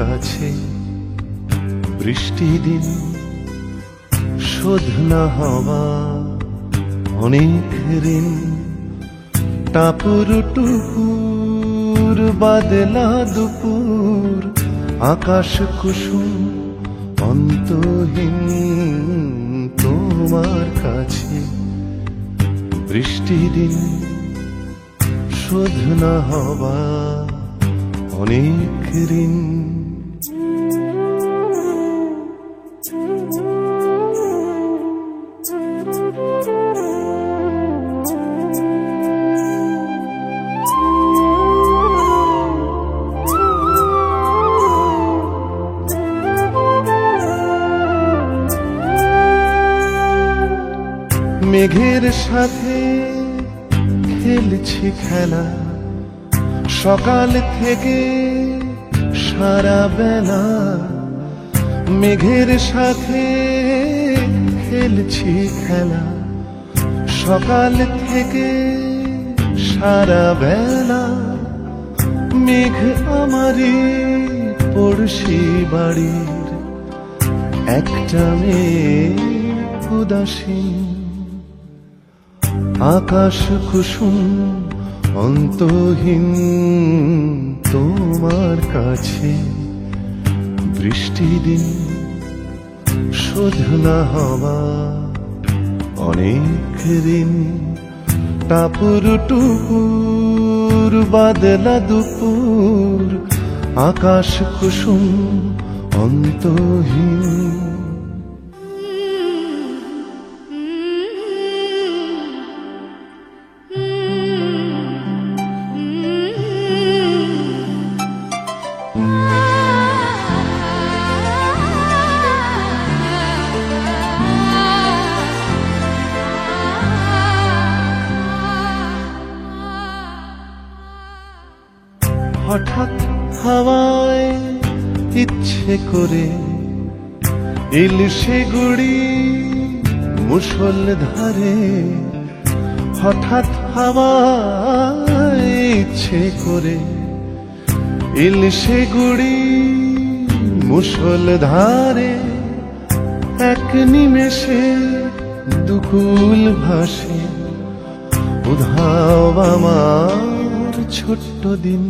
কাছে বৃষ্টি দিন শোধ না হওয়া অনেক ঋণ টাপুর টুপুর বাদলা দুপুর আকাশ কুসুম অন্তহীন তোমার কাছে বৃষ্টি দিন শোধ না হওয়া অনেক ঋণ মেঘের সাথে খেলছি খেলা সকাল থেকে সারা বেলা মেঘের সাথে খেলছি খেলা সকাল থেকে সারা বেলা মেঘ আমারই পড়শি বাড়ির একটা মেয়ে উদাসীন আকাশ কুসুম অন্তহীন তোমার কাছে বৃষ্টি দিন শোধ না হওয়া অনেক ঋণ টাপুর টুপুর বাদলা দুপুর আকাশ কুসুম অন্তহীন হঠাৎ হাওয়ায় ইচ্ছে করে ইলশে গুড়ি মুষলধারে হঠাৎ হাওয়ায় ইচ্ছে করে ইলশে গুড়ি মুষলধারে এক নিমেষে দুকুল ভাসে উধাও আমার ছোট্ট দিন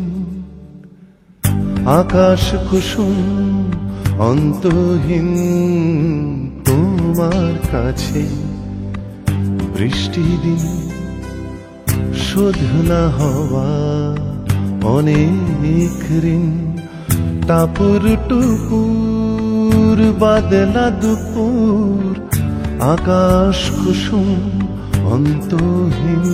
আকাশ কুসুম অন্তহীন তোমার কাছে বৃষ্টি দিন শোধ না হওয়া অনেক ঋণ টাপুর টুপুর বাদলা দুপুর আকাশ কুসুম অন্তহীন